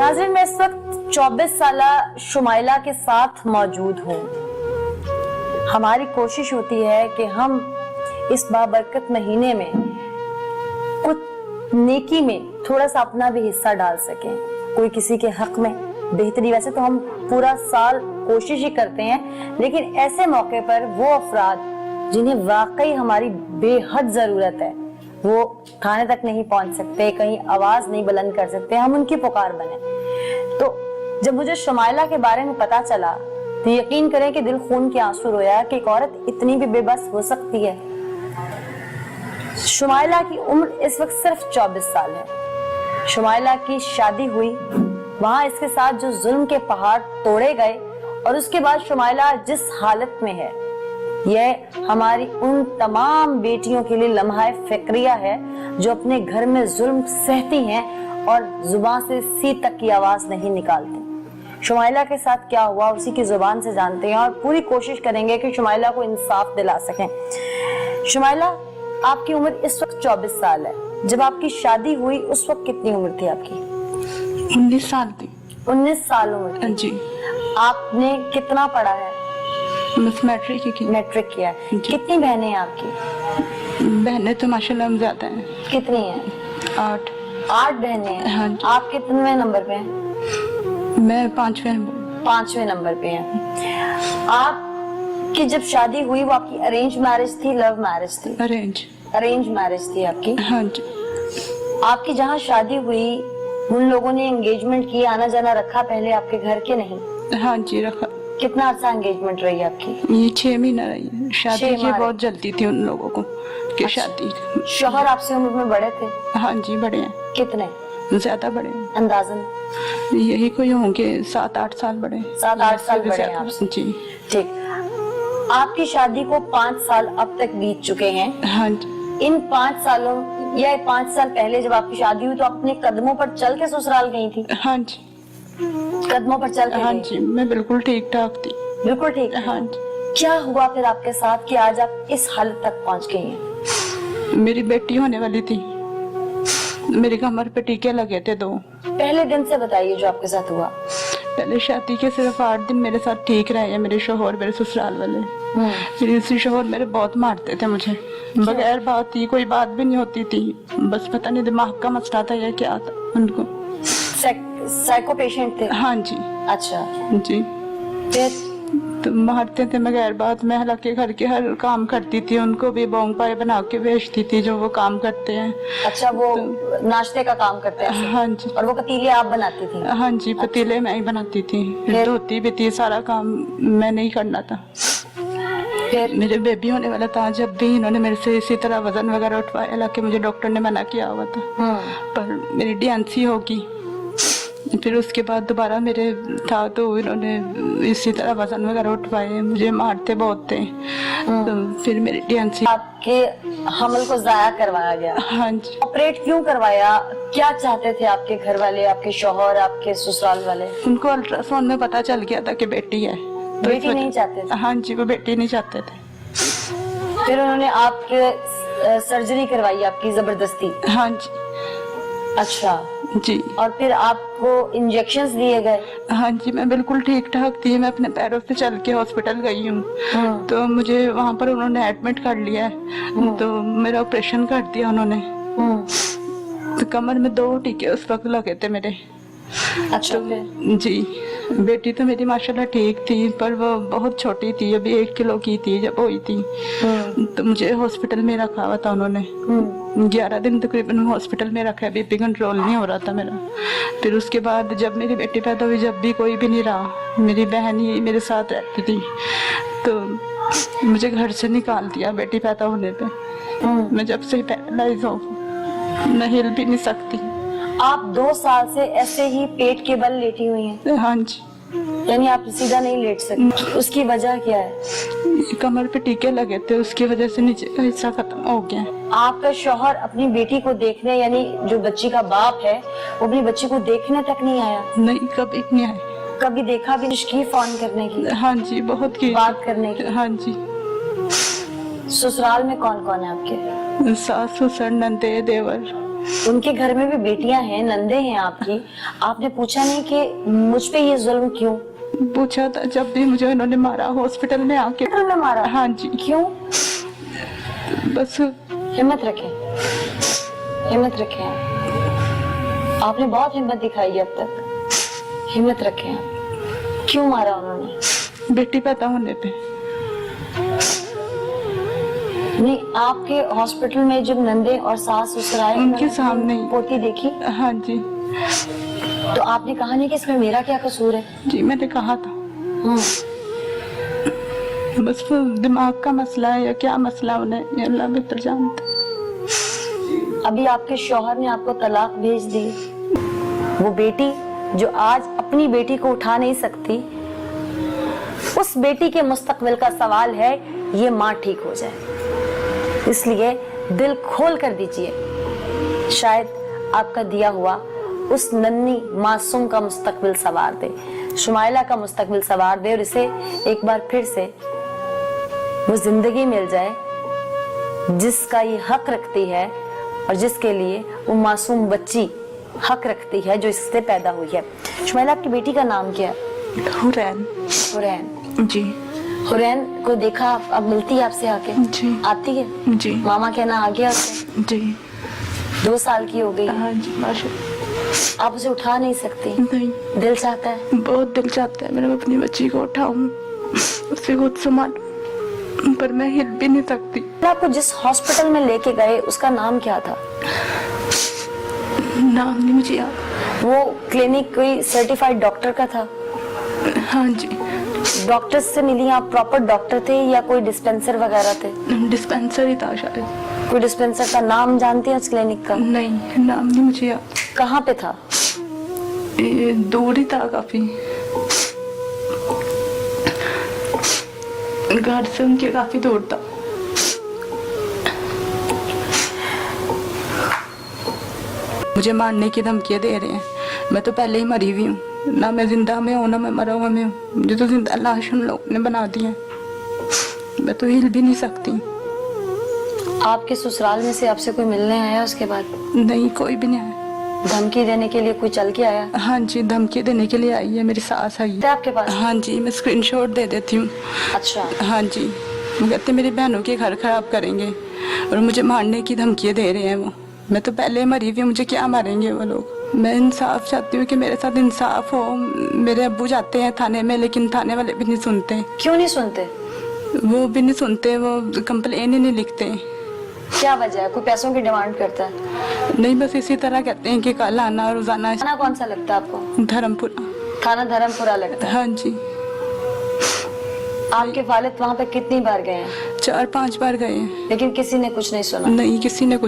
नाज़रीन, मैं इस वक्त 24 साला शुमाइला के साथ मौजूद हूँ। हमारी कोशिश होती है कि हम इस बाबरकत महीने में कुछ नेकी में थोड़ा सा अपना भी हिस्सा डाल सकें, कोई किसी के हक में बेहतरी। वैसे तो हम पूरा साल कोशिश ही करते हैं, लेकिन ऐसे मौके पर वो अफराद जिन्हें वाकई हमारी बेहद जरूरत है, वो खाने तक नहीं पहुंच सकते, कहीं आवाज नहीं बुलंद कर सकते, हम उनकी पुकार बने। तो जब मुझे शुमाइला के बारे में पता चला तो यकीन करें कि दिल खून के आंसू रोया कि एक औरत इतनी भी बेबस हो सकती है। शुमाइला की उम्र इस वक्त सिर्फ 24 साल है। शुमाइला की शादी हुई, वहां इसके साथ जो जुल्म के पहाड़ तोड़े गए और उसके बाद शुमाइला जिस हालत में है, यह हमारी उन तमाम बेटियों के लिए लम्हा फिक्रिया है जो अपने घर में जुल्म सहती हैं और जुबान से सी तक की आवाज नहीं निकालती। शुमाइला के साथ क्या हुआ उसी की जुबान से जानते हैं और पूरी कोशिश करेंगे कि शुमाइला को इंसाफ दिला सकें। शुमाइला, आपकी उम्र इस वक्त 24 साल है। जब आपकी शादी हुई उस वक्त कितनी उम्र थी आपकी? 19 साल थी। 19 साल उम्र थी जी। आपने कितना पढ़ा है? बस मैट्रिक की। मैट्रिक किया है। कितनी बहनें हैं आपकी? बहनें तो माशाल्लाह ज्यादा हैं। कितनी हैं? 8 बहनें हैं। हाँ जी। आप कितने नंबर पे हैं? मैं 5वें नंबर पे हैं। आपकी जब शादी हुई वो आपकी अरेंज मैरिज थी, लव मैरिज थी? अरेंज मैरिज थी आपकी। हाँ जी। आपकी जहाँ शादी हुई उन लोगों ने एंगेजमेंट की, आना जाना रखा पहले आपके घर के? नहीं। हाँ जी, रखा। कितना अर्सा एंगेजमेंट रही आपकी? ये 6 महीना रही है। शादी की बहुत जल्दी थी उन लोगों को कि शादी। शौहर आपसे उम्र में बड़े थे? हाँ जी, बड़े हैं। कितने? ज्यादा बड़े हैं। अंदाजन यही कोई होंगे 7-8 साल बड़े। 7-8 साल बड़े हैं आपसे? जी। ठीक। आपकी शादी को 5 साल अब तक बीत चुके हैं। हाँ जी। इन 5 सालों या 5 साल पहले जब आपकी शादी हुई तो अपने कदमों पर चल के ससुराल गई थी? हाँ जी। कदमों पर चल के? हाँ जी, मैं बिल्कुल ठीक ठाक थी। बिल्कुल ठीक? हाँ जी। क्या हुआ फिर आपके साथ कि आज आप इस हालत तक पहुंच गई हैं? मेरी बेटी होने वाली थी, मेरी कमर पे टीके लगे थे 2। पहले दिन से बताइए जो आपके साथ हुआ। पहले शादी के सिर्फ 8 दिन मेरे साथ ठीक रहे हैं मेरे शोहर, मेरे ससुराल वाले। फिर शोहर मेरे बहुत मारते थे मुझे, बगैर बात ही, कोई बात भी नहीं होती थी, बस पता नहीं दिमाग का मसला था या क्या था उनको। साइको पेशेंट थे? हाँ जी। अच्छा जी। फिर तो मारते थे बगैर बात। मैं हालांकि घर के हर काम करती थी, उनको भी बोंग पाए बना के भेजती थी जो वो काम करते हैं। अच्छा, वो नाश्ते का काम करते हैं? हाँ जी। और वो पतीले आप बनाती थी? हाँ जी, पतीले मैं ही बनाती थी, धोती भी थी, सारा काम मैं नहीं करना था। फिर मेरे बेबी होने वाला था, जब भी इन्होंने मेरे से इसी तरह वजन वगैरह उठवाया, हालांकि मुझे डॉक्टर ने मना किया हुआ था, पर मेरी डीएनसी होगी। फिर उसके बाद दोबारा मेरे था तो इन्होंने इसी तरह वजन वगैरह उठवाए, मुझे मारते बहुत थे। तो फिर मेरी डीएनसी। आपके हमल को जाया करवाया गया? हाँ जी। ऑपरेट क्यों करवाया? क्या चाहते थे आपके घर वाले, आपके शौहर, आपके ससुराल वाले? उनको अल्ट्रासाउंड में पता चल गया था कि बेटी है, तो बेटी नहीं चाहते थे? हाँ जी, वो बेटी नहीं चाहते थे। फिर उन्होंने आपके सर्जरी करवाई आपकी जबरदस्ती? हाँ जी। अच्छा जी। और फिर आपको इंजेक्शंस दिए गए? हाँ जी, मैं बिल्कुल ठीक ठाक थी, मैं अपने पैरों से चल के हॉस्पिटल गई हूँ। तो मुझे वहाँ पर उन्होंने एडमिट कर लिया है, तो मेरा ऑपरेशन कर दिया उन्होंने। तो कमर में 2 टीके उस वक्त लगे थे मेरे। अच्छा। तो जी, बेटी तो मेरी माशाल्लाह ठीक थी, पर वो बहुत छोटी थी, अभी 1 किलो की थी जब हुई थी। तो मुझे हॉस्पिटल में रखा हुआ था उन्होंने। 11 दिन तकरीबन हॉस्पिटल में रखा है, बीपी कंट्रोल नहीं हो रहा था मेरा। फिर उसके बाद जब मेरी बेटी पैदा हुई, जब भी कोई भी नहीं रहा, मेरी बहन ही मेरे साथ रहती थी, तो मुझे घर से निकाल दिया बेटी पैदा होने पे। मैं जब से पैरालाइज हूँ, मैं हिल भी नहीं सकती। आप 2 साल से ऐसे ही पेट के बल लेटी हुई हैं? हाँ जी। यानी आप सीधा नहीं लेट सकती? उसकी वजह क्या है? कमर पे टीके लगे थे, उसकी वजह से नीचे का हिस्सा खत्म हो गया। आपका शौहर अपनी बेटी को देखने, यानी जो बच्ची का बाप है, वो अपनी बच्ची को देखने तक नहीं आया? नहीं, कभी नहीं आया। कभी देखा भी नहीं? फोन करने की? हाँ जी, बहुत की। बात करने की? हाँ जी। ससुराल में कौन कौन है आपके? सास, ससुर, नंदे, देवर। उनके घर में भी बेटियां हैं, नंदे हैं आपकी, आपने पूछा नहीं कि मुझ पे ये जुल्म क्यों? पूछा था, जब भी मुझे उन्होंने मारा हॉस्पिटल में आके। हॉस्पिटल में मारा? हाँ जी। क्यों? बस हिम्मत रखें, हिम्मत रखें। आपने बहुत हिम्मत दिखाई है अब तक, हिम्मत रखें। क्यों मारा उन्होंने? बेटी पैदा होने पे। नहीं, आपके हॉस्पिटल में जब नंदे और सास ससुराल उनके सामने ही। पोती देखी हाँ जी। तो आपने कहा नहीं कि इसमें मेरा क्या कसूर है? जी मैंने कहा था, बस वो दिमाग का मसला है या क्या मसला उन्हें, ये अल्लाह बेहतर जानता है। अभी आपके शौहर ने आपको तलाक भेज दी। वो बेटी जो आज अपनी बेटी को उठा नहीं सकती, उस बेटी के मुस्तकबिल का सवाल है ये माँ ठीक हो जाए। इसलिए दिल खोल कर दीजिए, शायद आपका दिया हुआ उस नन्ही मासूम का मुस्तकबिल सवार दे, शुमाइला का मुस्तकबिल सवार दे, और इसे एक बार फिर से वो जिंदगी मिल जाए जिसका ये हक रखती है और जिसके लिए वो मासूम बच्ची हक रखती है जो इससे पैदा हुई है। शुमाइला, आपकी बेटी का नाम क्या है? हुरैन। हुरैन जी। हुरैन को देखा अब मिलती है आपसे आके? जी। आती है? जी। मामा कहना आ गया उसे? जी। 2 साल की हो गई। हाँ जी माशाल्लाह। आप उसे उठा नहीं सकती? नहीं। दिल चाहता है? बहुत दिल चाहता है मैंने अपनी बच्ची को उठाऊं, उसे खुद संभाल, पर मैं हिल भी नहीं सकती। आपको जिस हॉस्पिटल में लेके गए उसका नाम क्या था? नाम नहीं मुझे याद। वो क्लिनिक कोई सर्टिफाइड डॉक्टर का था? हाँ जी। डॉक्टर से मिली आप? प्रॉपर डॉक्टर थे या कोई डिस्पेंसर वगैरह थे? डिस्पेंसर ही था शायद। कोई डिस्पेंसर का नाम जानते हैं उस क्लिनिक का? नहीं, नाम नहीं मुझे याद। कहाँ पे था? ये दूर ही था काफी, घर से उनके काफी दूर था। मुझे मारने की धमकियां दे रहे हैं, मैं तो पहले ही मरी हुई हूँ, ना मैं जिंदा में हूँ ना मैं मरा हुआ में हूँ। मुझे तो जिंदा लाश उन लोगों ने बना दी है, मैं तो हिल भी नहीं सकती। आपके ससुराल में से आपसे कोई मिलने आया उसके बाद? नहीं, कोई भी नहीं आया। धमकी देने के लिए कोई चल के आया? हाँ जी, धमकी देने के लिए आई है, मेरी सास आई है आपके पास? हाँ जी, मैं स्क्रीनशॉट दे देती हूँ। अच्छा। हाँ जी, वो कहते मेरी बहनों के घर खराब करेंगे और मुझे मारने की धमकियाँ दे रहे हैं वो। मैं तो पहले मरी हुई, मुझे क्या मारेंगे वो लोग। मैं इंसाफ चाहती हूँ कि मेरे साथ इंसाफ हो। मेरे अब्बू जाते हैं थाने में, लेकिन थाने वाले भी नहीं सुनते। क्यों नहीं सुनते? वो भी नहीं सुनते, वो कंप्लेन ही नहीं लिखते। क्या वजह है? कोई पैसों की डिमांड करता है? नहीं, बस इसी तरह कहते हैं कि कल आना, रोजाना। थाना कौन सा लगता है आपको? धर्मपुरा। थाना धर्मपुरा लगता है? हाँ जी। आपके वालिद वहाँ पे कितनी बार गए हैं? 4-5 बार गए हैं, लेकिन किसी ने कुछ नहीं सुना? नहीं, किसी ने कुछ